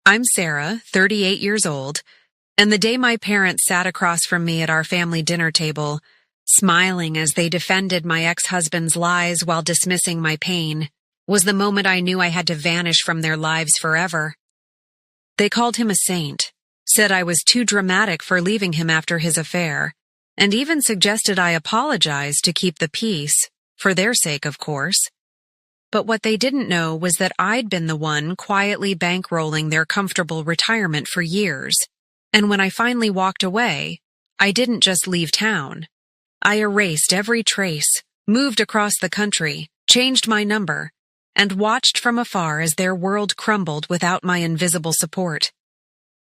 I'm Sarah, 38 years old, and the day my parents sat across from me at our family dinner table, smiling as they defended my ex-husband's lies while dismissing my pain, was the moment I knew I had to vanish from their lives forever. They called him a saint, said I was too dramatic for leaving him after his affair, and even suggested I apologize to keep the peace, for their sake, of course. But what they didn't know was that I'd been the one quietly bankrolling their comfortable retirement for years. And when I finally walked away, I didn't just leave town. I erased every trace, moved across the country, changed my number, and watched from afar as their world crumbled without my invisible support.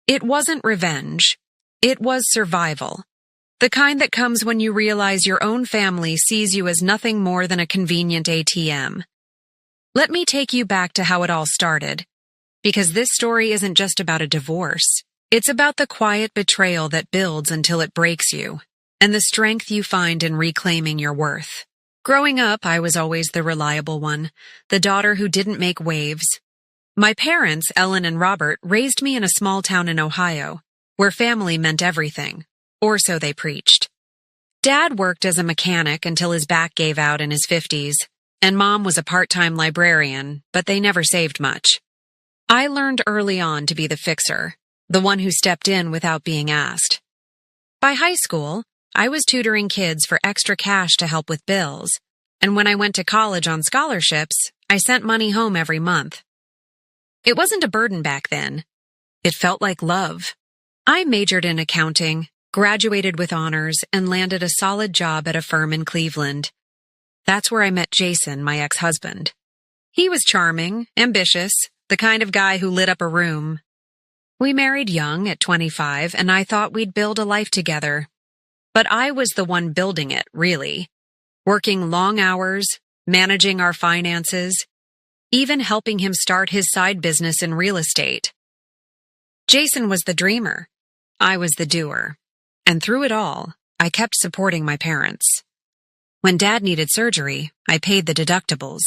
It wasn't revenge. It was survival. The kind that comes when you realize your own family sees you as nothing more than a convenient ATM. Let me take you back to how it all started, because this story isn't just about a divorce. It's about the quiet betrayal that builds until it breaks you, and the strength you find in reclaiming your worth. Growing up, I was always the reliable one, the daughter who didn't make waves. My parents, Ellen and Robert, raised me in a small town in Ohio, where family meant everything, or so they preached. Dad worked as a mechanic until his back gave out in his 50s, and Mom was a part-time librarian, but they never saved much. I learned early on to be the fixer, the one who stepped in without being asked. By high school, I was tutoring kids for extra cash to help with bills, and when I went to college on scholarships, I sent money home every month. It wasn't a burden back then. It felt like love. I majored in accounting, graduated with honors, and landed a solid job at a firm in Cleveland. That's where I met Jason, my ex-husband. He was charming, ambitious, the kind of guy who lit up a room. We married young at 25, and I thought we'd build a life together. But I was the one building it, really. Working long hours, managing our finances, even helping him start his side business in real estate. Jason was the dreamer. I was the doer. And through it all, I kept supporting my parents. When Dad needed surgery, I paid the deductibles.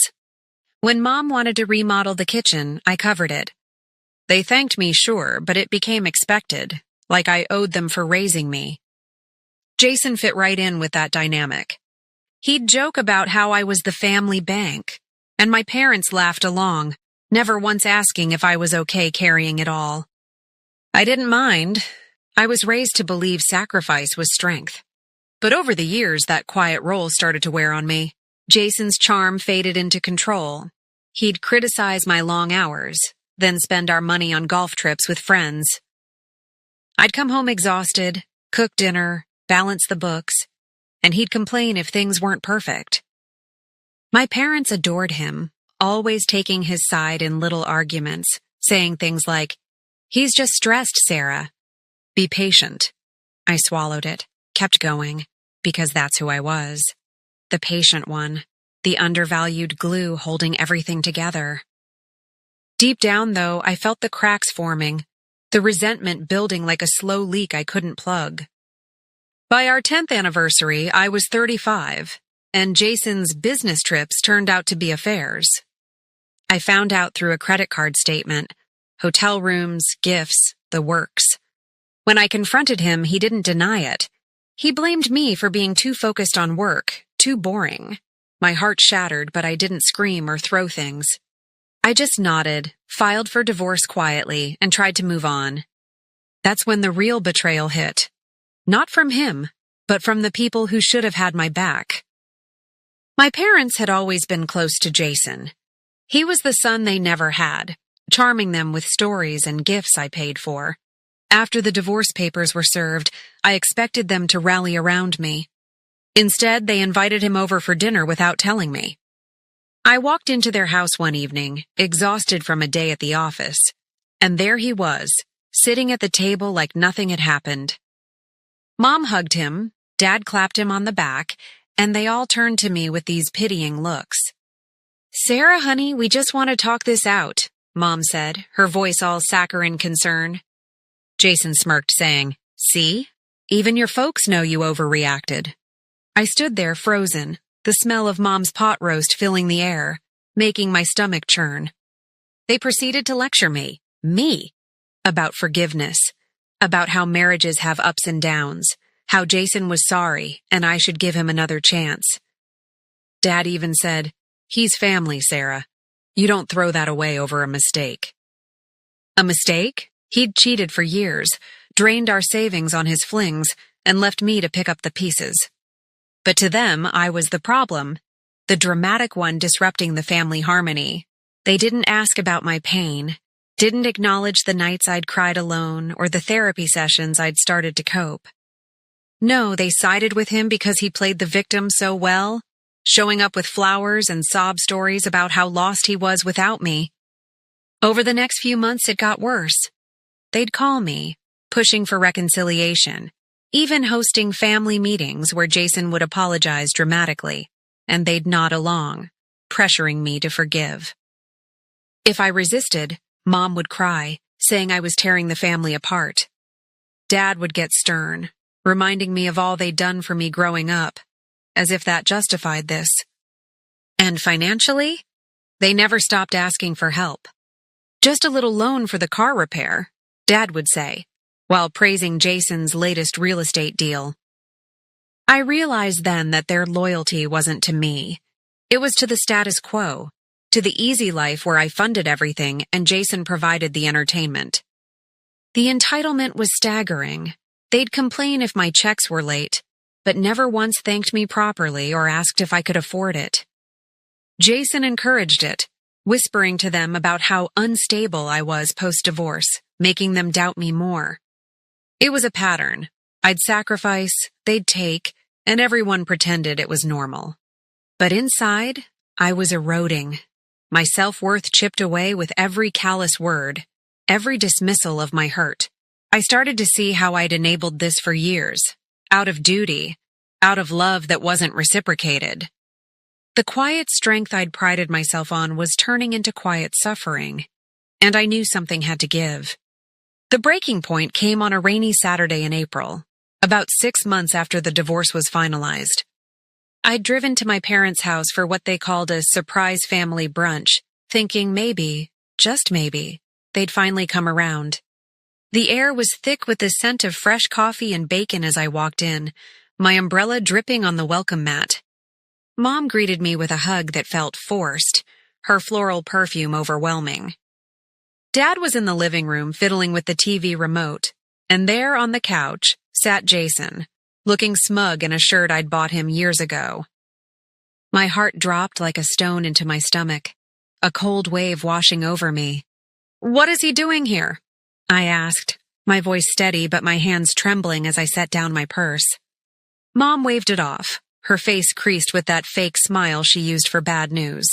When Mom wanted to remodel the kitchen, I covered it. They thanked me, sure, but it became expected, like I owed them for raising me. Jason fit right in with that dynamic. He'd joke about how I was the family bank, and my parents laughed along, never once asking if I was okay carrying it all. I didn't mind. I was raised to believe sacrifice was strength. But over the years, that quiet role started to wear on me. Jason's charm faded into control. He'd criticize my long hours, then spend our money on golf trips with friends. I'd come home exhausted, cook dinner, balance the books, and he'd complain if things weren't perfect. My parents adored him, always taking his side in little arguments, saying things like, "He's just stressed, Sarah. Be patient." I swallowed it, kept going, because that's who I was. The patient one, the undervalued glue holding everything together. Deep down, though, I felt the cracks forming, the resentment building like a slow leak I couldn't plug. By our 10th anniversary, I was 35, and Jason's business trips turned out to be affairs. I found out through a credit card statement, hotel rooms, gifts, the works. When I confronted him, he didn't deny it. He blamed me for being too focused on work, too boring. My heart shattered, but I didn't scream or throw things. I just nodded, filed for divorce quietly, and tried to move on. That's when the real betrayal hit. Not from him, but from the people who should have had my back. My parents had always been close to Jason. He was the son they never had, charming them with stories and gifts I paid for. After the divorce papers were served, I expected them to rally around me. Instead, they invited him over for dinner without telling me. I walked into their house one evening, exhausted from a day at the office, and there he was, sitting at the table like nothing had happened. Mom hugged him, Dad clapped him on the back, and they all turned to me with these pitying looks. "Sarah, honey, we just want to talk this out," Mom said, her voice all saccharine concern. Jason smirked, saying, "See? Even your folks know you overreacted." I stood there frozen, the smell of Mom's pot roast filling the air, making my stomach churn. They proceeded to lecture me, about forgiveness, about how marriages have ups and downs, how Jason was sorry and I should give him another chance. Dad even said, "He's family, Sarah. You don't throw that away over a mistake." A mistake? He'd cheated for years, drained our savings on his flings, and left me to pick up the pieces. But to them, I was the problem, the dramatic one disrupting the family harmony. They didn't ask about my pain, didn't acknowledge the nights I'd cried alone or the therapy sessions I'd started to cope. No, they sided with him because he played the victim so well, showing up with flowers and sob stories about how lost he was without me. Over the next few months, it got worse. They'd call me, pushing for reconciliation, even hosting family meetings where Jason would apologize dramatically, and they'd nod along, pressuring me to forgive. If I resisted, Mom would cry, saying I was tearing the family apart. Dad would get stern, reminding me of all they'd done for me growing up, as if that justified this. And financially, they never stopped asking for help. "Just a little loan for the car repair," Dad would say, while praising Jason's latest real estate deal. I realized then that their loyalty wasn't to me. It was to the status quo, to the easy life where I funded everything and Jason provided the entertainment. The entitlement was staggering. They'd complain if my checks were late, but never once thanked me properly or asked if I could afford it. Jason encouraged it, whispering to them about how unstable I was post-divorce, making them doubt me more. It was a pattern. I'd sacrifice, they'd take, and everyone pretended it was normal. But inside, I was eroding. My self-worth chipped away with every callous word, every dismissal of my hurt. I started to see how I'd enabled this for years, out of duty, out of love that wasn't reciprocated. The quiet strength I'd prided myself on was turning into quiet suffering, and I knew something had to give. The breaking point came on a rainy Saturday in April, about 6 months after the divorce was finalized. I'd driven to my parents' house for what they called a surprise family brunch, thinking maybe, just maybe, they'd finally come around. The air was thick with the scent of fresh coffee and bacon as I walked in, my umbrella dripping on the welcome mat. Mom greeted me with a hug that felt forced, her floral perfume overwhelming. Dad was in the living room fiddling with the TV remote, and there on the couch sat Jason, looking smug in a shirt I'd bought him years ago. My heart dropped like a stone into my stomach, a cold wave washing over me. "What is he doing here?" I asked, my voice steady but my hands trembling as I set down my purse. Mom waved it off, her face creased with that fake smile she used for bad news.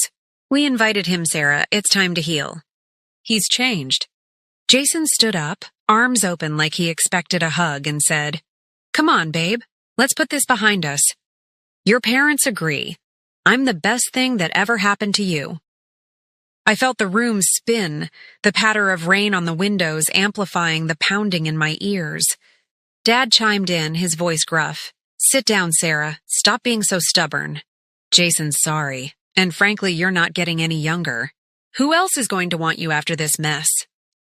"We invited him, Sarah. It's time to heal." "He's changed." Jason stood up, arms open like he expected a hug, and said, "Come on, babe. Let's put this behind us. Your parents agree. I'm the best thing that ever happened to you." I felt the room spin, the patter of rain on the windows amplifying the pounding in my ears. Dad chimed in, his voice gruff. "Sit down, Sarah. Stop being so stubborn. Jason's sorry, and frankly, you're not getting any younger. Who else is going to want you after this mess?"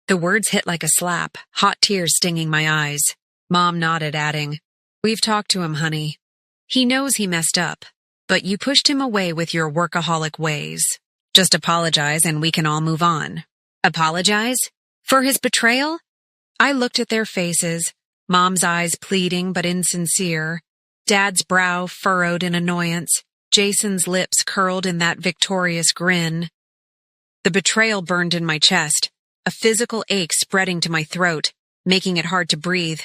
The words hit like a slap, hot tears stinging my eyes. Mom nodded, adding, "We've talked to him, honey. He knows he messed up, but you pushed him away with your workaholic ways. Just apologize and we can all move on." Apologize? For his betrayal? I looked at their faces, Mom's eyes pleading but insincere, Dad's brow furrowed in annoyance, Jason's lips curled in that victorious grin. The betrayal burned in my chest, a physical ache spreading to my throat, making it hard to breathe.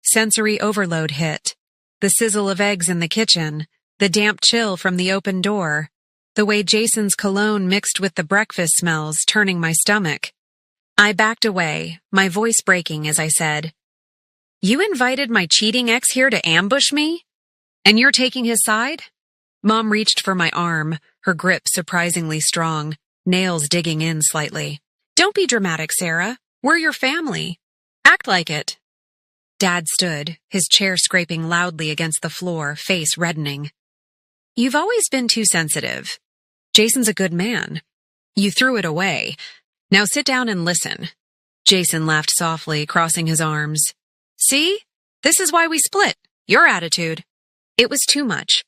Sensory overload hit. The sizzle of eggs in the kitchen, the damp chill from the open door, the way Jason's cologne mixed with the breakfast smells, turning my stomach. I backed away, my voice breaking as I said, "You invited my cheating ex here to ambush me? And you're taking his side?" Mom reached for my arm, her grip surprisingly strong, nails digging in slightly. "Don't be dramatic, Sarah. We're your family. Act like it." Dad stood, his chair scraping loudly against the floor, face reddening. "You've always been too sensitive. Jason's a good man. You threw it away. Now sit down and listen." Jason laughed softly, crossing his arms. See? This is why we split. Your attitude. It was too much.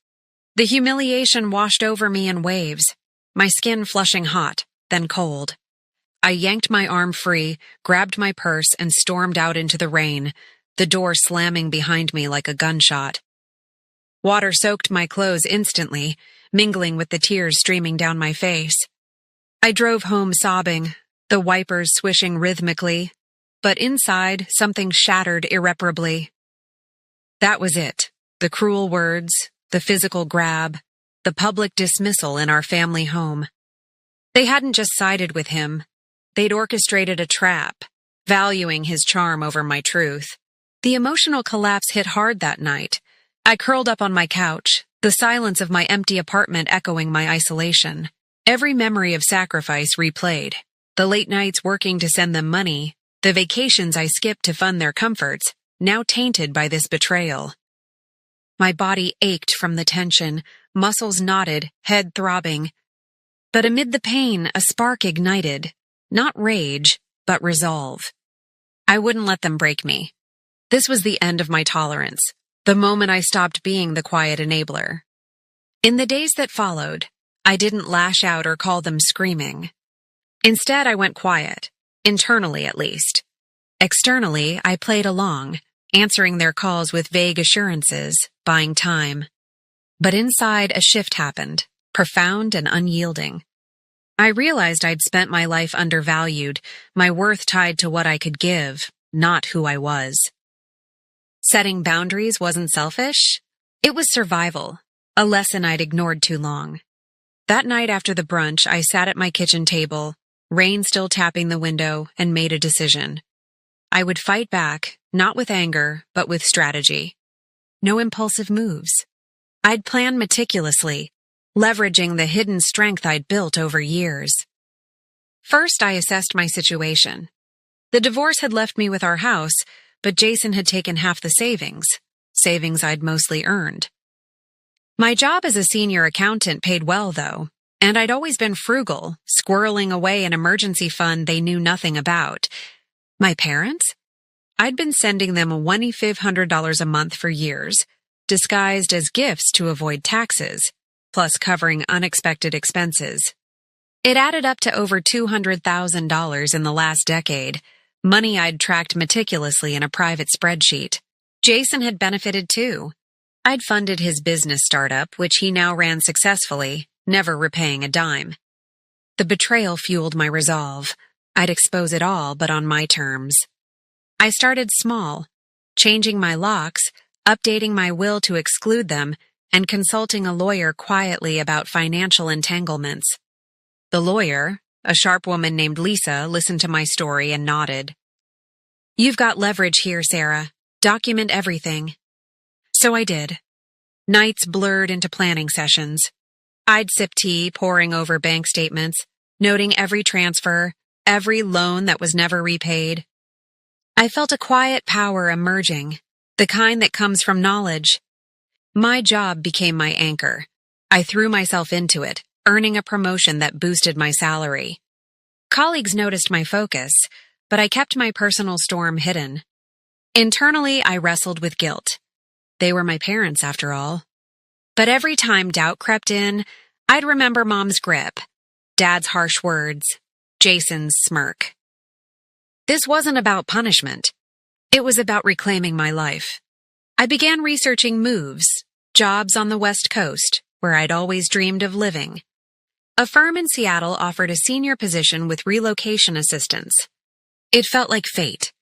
The humiliation washed over me in waves, my skin flushing hot, then cold. I yanked my arm free, grabbed my purse, and stormed out into the rain, the door slamming behind me like a gunshot. Water soaked my clothes instantly, mingling with the tears streaming down my face. I drove home sobbing, the wipers swishing rhythmically, but inside something shattered irreparably. That was it. The cruel words, the physical grab, the public dismissal in our family home. They hadn't just sided with him. They'd orchestrated a trap, valuing his charm over my truth. The emotional collapse hit hard that night. I curled up on my couch, the silence of my empty apartment echoing my isolation. Every memory of sacrifice replayed. The late nights working to send them money, the vacations I skipped to fund their comforts, now tainted by this betrayal. My body ached from the tension, muscles knotted, head throbbing. But amid the pain, a spark ignited. Not rage, but resolve. I wouldn't let them break me. This was the end of my tolerance, the moment I stopped being the quiet enabler. In the days that followed, I didn't lash out or call them screaming. Instead, I went quiet, internally at least. Externally, I played along, answering their calls with vague assurances, buying time. But inside, a shift happened, profound and unyielding. I realized I'd spent my life undervalued, my worth tied to what I could give, not who I was. Setting boundaries wasn't selfish. It was survival, a lesson I'd ignored too long. That night after the brunch, I sat at my kitchen table, rain still tapping the window, and made a decision. I would fight back, not with anger, but with strategy. No impulsive moves. I'd plan meticulously, leveraging the hidden strength I'd built over years. First, I assessed my situation. The divorce had left me with our house, but Jason had taken half the savings I'd mostly earned. My job as a senior accountant paid well, though, and I'd always been frugal, squirreling away an emergency fund they knew nothing about. My parents? I'd been sending them $2,500 a month for years, disguised as gifts to avoid taxes, plus covering unexpected expenses. It added up to over $200,000 in the last decade, money I'd tracked meticulously in a private spreadsheet. Jason had benefited too. I'd funded his business startup, which he now ran successfully, never repaying a dime. The betrayal fueled my resolve. I'd expose it all, but on my terms. I started small, changing my locks, updating my will to exclude them, and consulting a lawyer quietly about financial entanglements. The lawyer, a sharp woman named Lisa, listened to my story and nodded. "You've got leverage here, Sarah. Document everything." So I did. Nights blurred into planning sessions. I'd sip tea, poring over bank statements, noting every transfer, every loan that was never repaid. I felt a quiet power emerging, the kind that comes from knowledge. My job became my anchor. I threw myself into it, earning a promotion that boosted my salary. Colleagues noticed my focus, but I kept my personal storm hidden. Internally, I wrestled with guilt. They were my parents, after all. But every time doubt crept in, I'd remember Mom's grip, Dad's harsh words, Jason's smirk. This wasn't about punishment. It was about reclaiming my life. I began researching moves, jobs on the West Coast, where I'd always dreamed of living. A firm in Seattle offered a senior position with relocation assistance. It felt like fate.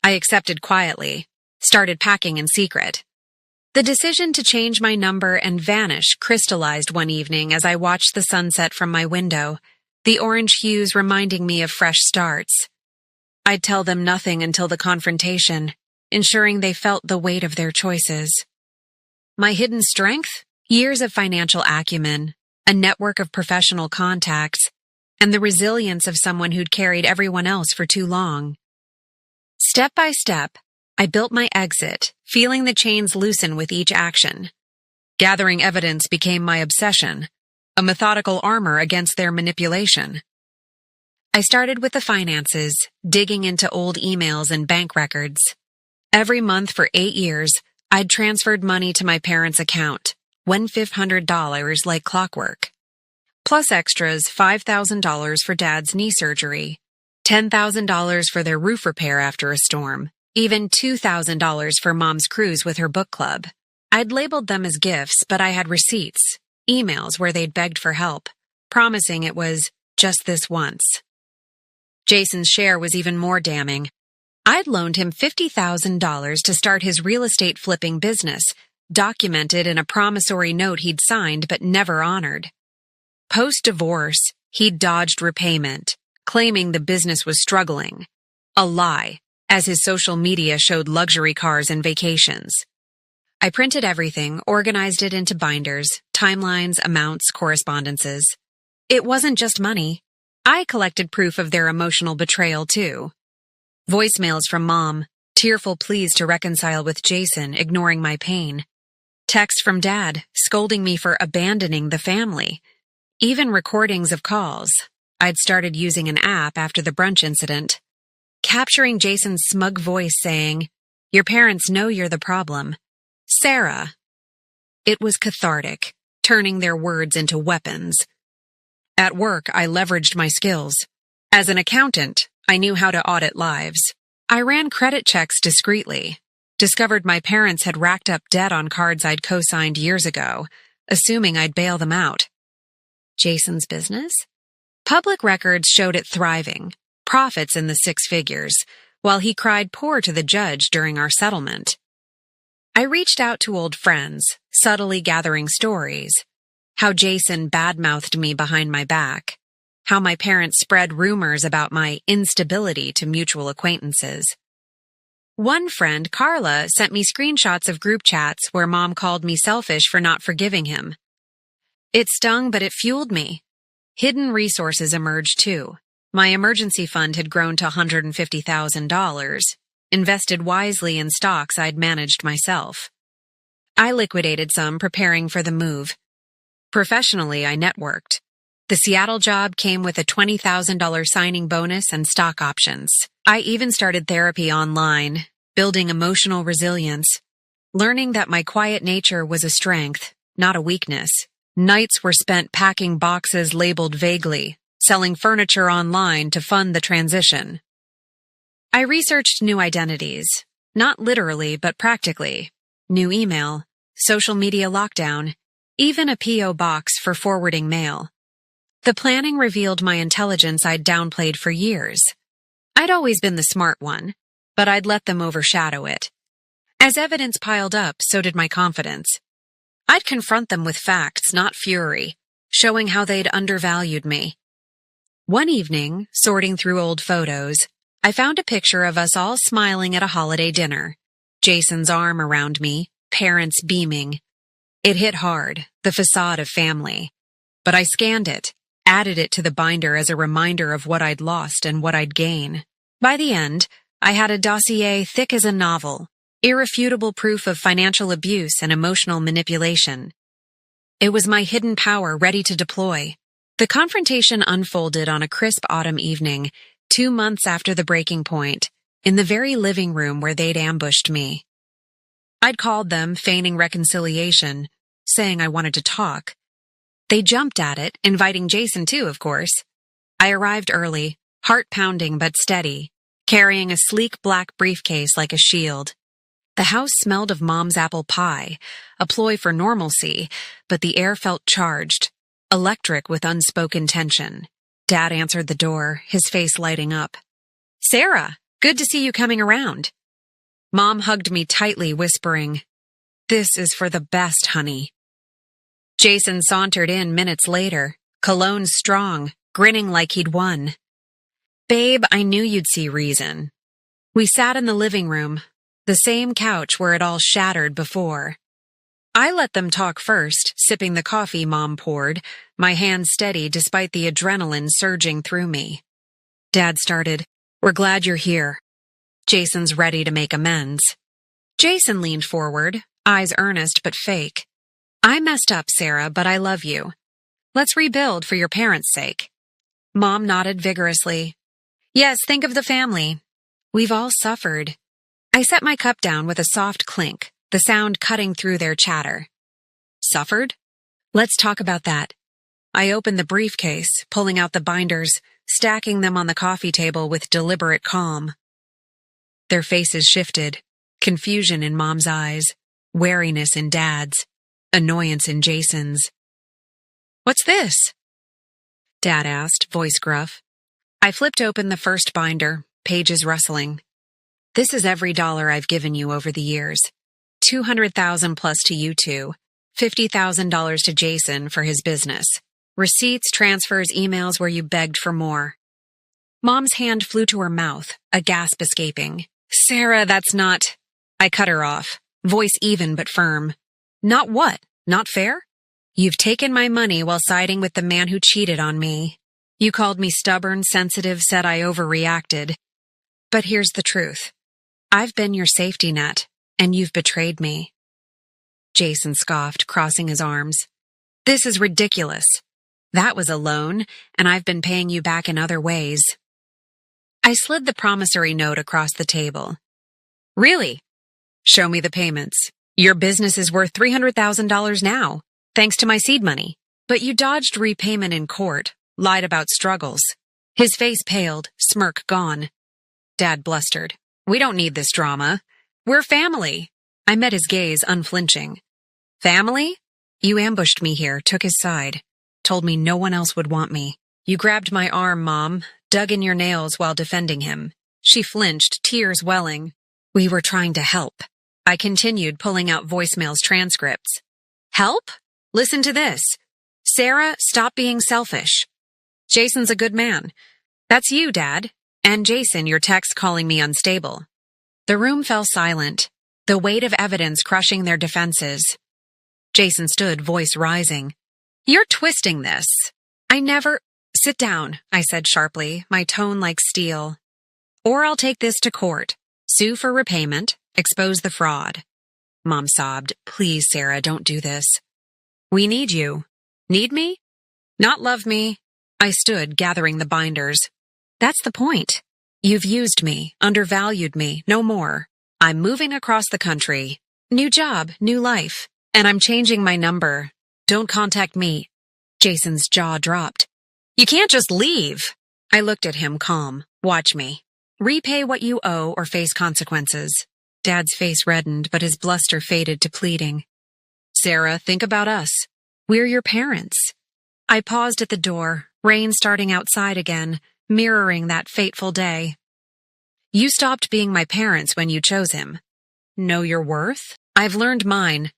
I accepted quietly, started packing in secret. The decision to change my number and vanish crystallized one evening as I watched the sunset from my window, the orange hues reminding me of fresh starts. I'd tell them nothing until the confrontation, ensuring they felt the weight of their choices. My hidden strength? Years of financial acumen, a network of professional contacts, and the resilience of someone who'd carried everyone else for too long. Step by step, I built my exit, feeling the chains loosen with each action. Gathering evidence became my obsession, a methodical armor against their manipulation. I started with the finances, digging into old emails and bank records. Every month for 8 years, I'd transferred money to my parents' account, $1,500 like clockwork. Plus extras $5,000 for Dad's knee surgery, $10,000 for their roof repair after a storm, even $2,000 for Mom's cruise with her book club. I'd labeled them as gifts, but I had receipts, emails where they'd begged for help, promising it was just this once. Jason's share was even more damning. I'd loaned him $50,000 to start his real estate flipping business, documented in a promissory note he'd signed but never honored. Post-divorce, he'd dodged repayment, claiming the business was struggling. A lie, as his social media showed luxury cars and vacations. I printed everything, organized it into binders, timelines, amounts, correspondences. It wasn't just money. I collected proof of their emotional betrayal, too. Voicemails from Mom, tearful pleas to reconcile with Jason, ignoring my pain. Texts from Dad, scolding me for abandoning the family. Even recordings of calls. I'd started using an app after the brunch incident. Capturing Jason's smug voice saying, "Your parents know you're the problem. Sarah." It was cathartic, turning their words into weapons. At work, I leveraged my skills. As an accountant, I knew how to audit lives. I ran credit checks discreetly, discovered my parents had racked up debt on cards I'd co-signed years ago, assuming I'd bail them out. Jason's business? Public records showed it thriving, profits in the 6 figures, while he cried poor to the judge during our settlement. I reached out to old friends, subtly gathering stories. How Jason badmouthed me behind my back. How my parents spread rumors about my instability to mutual acquaintances. One friend, Carla, sent me screenshots of group chats where Mom called me selfish for not forgiving him. It stung, but it fueled me. Hidden resources emerged too. My emergency fund had grown to $150,000, invested wisely in stocks I'd managed myself. I liquidated some, preparing for the move. Professionally, I networked. The Seattle job came with a $20,000 signing bonus and stock options. I even started therapy online, building emotional resilience, learning that my quiet nature was a strength, not a weakness. Nights were spent packing boxes labeled vaguely, selling furniture online to fund the transition. I researched new identities, not literally but practically. New email, social media lockdown, even a P.O. box for forwarding mail. The planning revealed my intelligence I'd downplayed for years. I'd always been the smart one, but I'd let them overshadow it. As evidence piled up, so did my confidence. I'd confront them with facts, not fury, showing how they'd undervalued me. One evening, sorting through old photos, I found a picture of us all smiling at a holiday dinner. Jason's arm around me, parents beaming. It hit hard, the facade of family. But I scanned it, added it to the binder as a reminder of what I'd lost and what I'd gain. By the end, I had a dossier thick as a novel, irrefutable proof of financial abuse and emotional manipulation. It was my hidden power ready to deploy. The confrontation unfolded on a crisp autumn evening, 2 months after the breaking point, in the very living room where they'd ambushed me. I'd called them, feigning reconciliation, saying I wanted to talk. They jumped at it, inviting Jason too, of course. I arrived early, heart pounding but steady, carrying a sleek black briefcase like a shield. The house smelled of Mom's apple pie, a ploy for normalcy, but the air felt charged, electric with unspoken tension. Dad answered the door, his face lighting up. "Sarah, good to see you coming around." Mom hugged me tightly, whispering, "This is for the best, honey." Jason sauntered in minutes later, cologne strong, grinning like he'd won. "Babe, I knew you'd see reason." We sat in the living room, the same couch where it all shattered before. I let them talk first, sipping the coffee Mom poured, my hand steady despite the adrenaline surging through me. Dad started, "We're glad you're here." Jason's ready to make amends. Jason leaned forward, eyes earnest but fake. "I messed up, Sarah, but I love you. Let's rebuild for your parents' sake." Mom nodded vigorously. Yes, think of the family. We've all suffered. I set my cup down with a soft clink, the sound cutting through their chatter. Suffered? Let's talk about that. I opened the briefcase, pulling out the binders, stacking them on the coffee table with deliberate calm. Their faces shifted, confusion in Mom's eyes, wariness in Dad's, annoyance in Jason's. What's this? Dad asked, voice gruff. I flipped open the first binder, pages rustling. This is every dollar I've given you over the years. $200,000 plus to you two, $50,000 to Jason for his business. Receipts, transfers, emails where you begged for more. Mom's hand flew to her mouth, a gasp escaping. Sarah, that's not... I cut her off, voice even but firm. Not what? Not fair? You've taken my money while siding with the man who cheated on me. You called me stubborn, sensitive, said I overreacted. But here's the truth. I've been your safety net, and you've betrayed me. Jason scoffed, crossing his arms. This is ridiculous. That was a loan, and I've been paying you back in other ways. I slid the promissory note across the table. Really? Show me the payments. Your business is worth $300,000 now, thanks to my seed money. But you dodged repayment in court, lied about struggles. His face paled, smirk gone. Dad blustered. We don't need this drama. We're family. I met his gaze, unflinching. Family? You ambushed me here, took his side. Told me no one else would want me. You grabbed my arm, Mom, dug in your nails while defending him. She flinched, tears welling. We were trying to help. I continued, pulling out voicemails transcripts. Help? Listen to this. Sarah, stop being selfish. Jason's a good man. That's you, Dad. And Jason, your text calling me unstable. The room fell silent, the weight of evidence crushing their defenses. Jason stood, voice rising. You're twisting this. I never... Sit down, I said sharply, my tone like steel. Or I'll take this to court. Sue for repayment. Expose the fraud. Mom sobbed. Please, Sarah, don't do this. We need you. Need me? Not love me. I stood, gathering the binders. That's the point. You've used me, undervalued me, no more. I'm moving across the country. New job, new life. And I'm changing my number. Don't contact me. Jason's jaw dropped. You can't just leave. I looked at him, calm. Watch me. Repay what you owe or face consequences. Dad's face reddened, but his bluster faded to pleading. Sarah, think about us. We're your parents. I paused at the door, rain starting outside again, mirroring that fateful day. You stopped being my parents when you chose him. Know your worth? I've learned mine.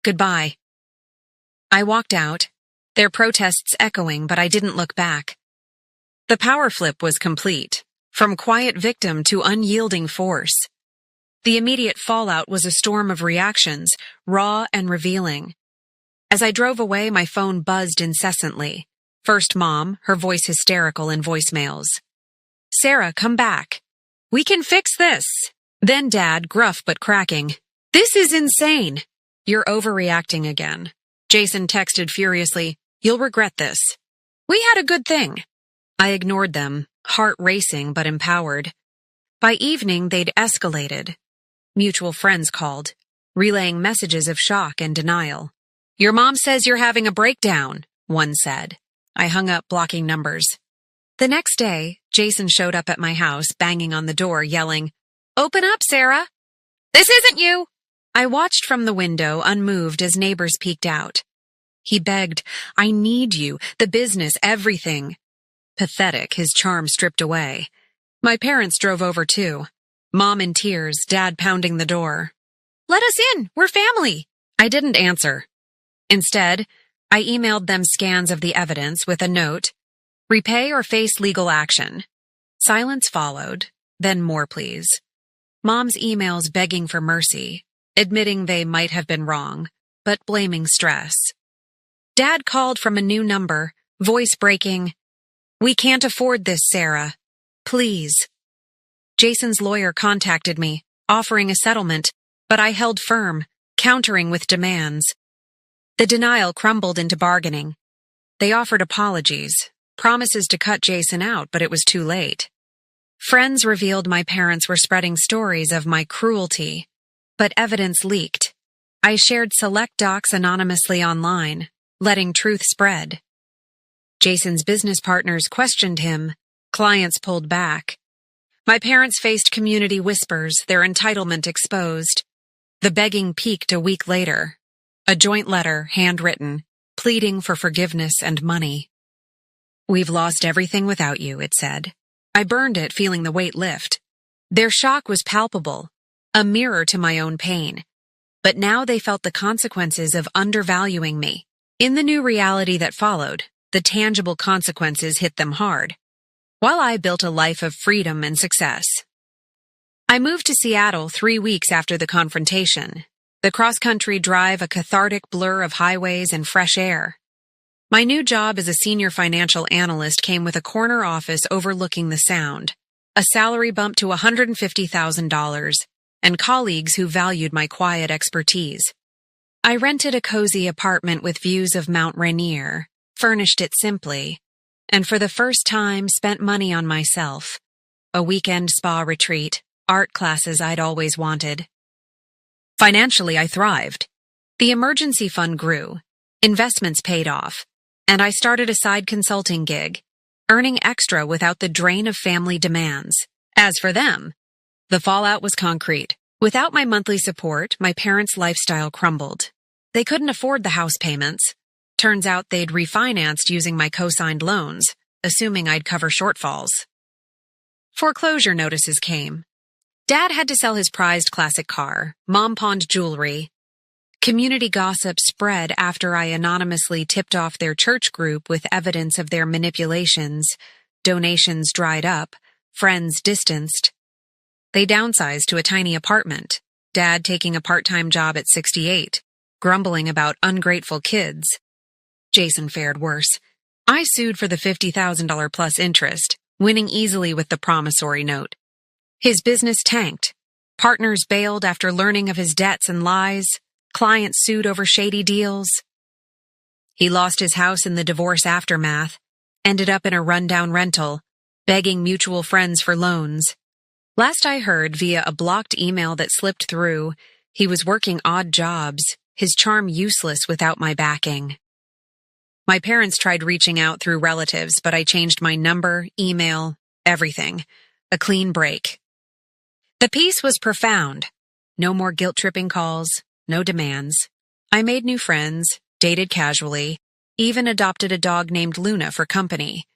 Goodbye. I walked out, their protests echoing, but I didn't look back. The power flip was complete, from quiet victim to unyielding force. The immediate fallout was a storm of reactions, raw and revealing. As I drove away, my phone buzzed incessantly. First Mom, her voice hysterical in voicemails. Sarah, come back. We can fix this. Then Dad, gruff but cracking. This is insane. You're overreacting again. Jason texted furiously. You'll regret this. We had a good thing. I ignored them, heart racing but empowered. By evening, they'd escalated. Mutual friends called, relaying messages of shock and denial. Your mom says you're having a breakdown, one said. I hung up, blocking numbers. The next day, Jason showed up at my house, banging on the door, yelling, Open up, Sarah! This isn't you! I watched from the window, unmoved, as neighbors peeked out. He begged, I need you, the business, everything. Pathetic, his charm stripped away. My parents drove over too. Mom in tears, Dad pounding the door. Let us in, we're family. I didn't answer. Instead, I emailed them scans of the evidence with a note, repay or face legal action. Silence followed, then more pleas. Mom's emails begging for mercy, admitting they might have been wrong, but blaming stress. Dad called from a new number, voice breaking, We can't afford this, Sarah. Please. Jason's lawyer contacted me, offering a settlement, but I held firm, countering with demands. The denial crumbled into bargaining. They offered apologies, Promises to cut Jason out, but it was too late. Friends revealed my parents were spreading stories of my cruelty, but evidence leaked. I shared select docs anonymously online, letting truth spread. Jason's business partners questioned him. Clients pulled back. My parents faced community whispers, their entitlement exposed. The begging peaked a week later. A joint letter, handwritten, pleading for forgiveness and money. "We've lost everything without you," it said. I burned it, feeling the weight lift. Their shock was palpable, a mirror to my own pain. But now they felt the consequences of undervaluing me. In the new reality that followed, the tangible consequences hit them hard, while I built a life of freedom and success. I moved to Seattle 3 weeks after the confrontation. The cross-country drive, a cathartic blur of highways and fresh air. My new job as a senior financial analyst came with a corner office overlooking the Sound, a salary bump to $150,000, and colleagues who valued my quiet expertise. I rented a cozy apartment with views of Mount Rainier, furnished it simply, and for the first time spent money on myself. A weekend spa retreat, art classes I'd always wanted. Financially, I thrived. The emergency fund grew, investments paid off, and I started a side consulting gig, earning extra without the drain of family demands. As for them, the fallout was concrete. Without my monthly support, my parents' lifestyle crumbled. They couldn't afford the house payments. Turns out they'd refinanced using my co-signed loans, assuming I'd cover shortfalls. Foreclosure notices came. Dad had to sell his prized classic car, Mom pawned jewelry. Community gossip spread after I anonymously tipped off their church group with evidence of their manipulations. Donations dried up, friends distanced. They downsized to a tiny apartment, Dad taking a part-time job at 68, grumbling about ungrateful kids. Jason fared worse. I sued for the $50,000 plus interest, winning easily with the promissory note. His business tanked. Partners bailed after learning of his debts and lies. Clients sued over shady deals. He lost his house in the divorce aftermath, ended up in a rundown rental, begging mutual friends for loans. Last I heard, via a blocked email that slipped through, he was working odd jobs, his charm useless without my backing. My parents tried reaching out through relatives, but I changed my number, email, everything. A clean break. The peace was profound. No more guilt-tripping calls, no demands. I made new friends, dated casually, even adopted a dog named Luna for company.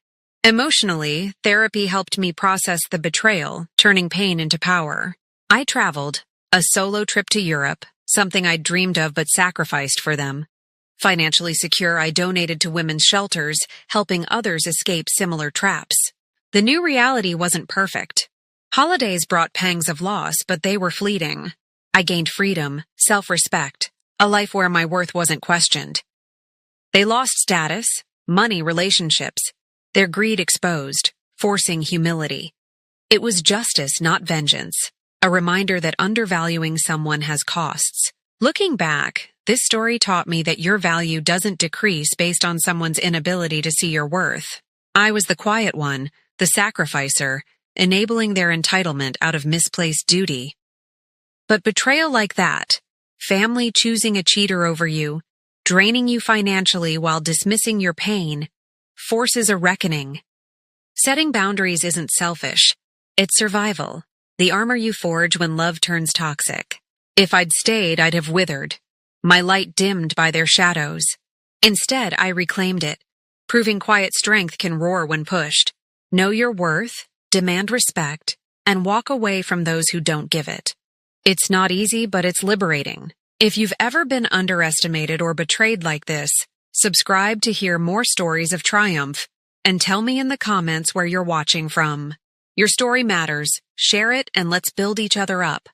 Emotionally, therapy helped me process the betrayal, turning pain into power. I traveled, a solo trip to Europe, something I'd dreamed of but sacrificed for them. Financially secure, I donated to women's shelters, helping others escape similar traps. The new reality wasn't perfect. Holidays brought pangs of loss, but they were fleeting. I gained freedom, self-respect, a life where my worth wasn't questioned. They lost status, money, relationships, their greed exposed, forcing humility. It was justice, not vengeance, a reminder that undervaluing someone has costs. Looking back, this story taught me that your value doesn't decrease based on someone's inability to see your worth. I was the quiet one, the sacrificer, enabling their entitlement out of misplaced duty. But betrayal like that, family choosing a cheater over you, draining you financially while dismissing your pain, forces a reckoning. Setting boundaries isn't selfish, it's survival, the armor you forge when love turns toxic. If I'd stayed, I'd have withered, my light dimmed by their shadows. Instead, I reclaimed it, proving quiet strength can roar when pushed. Know your worth, demand respect, and walk away from those who don't give it. It's not easy, but it's liberating. If you've ever been underestimated or betrayed like this, subscribe to hear more stories of triumph, and tell me in the comments where you're watching from. Your story matters. Share it and let's build each other up.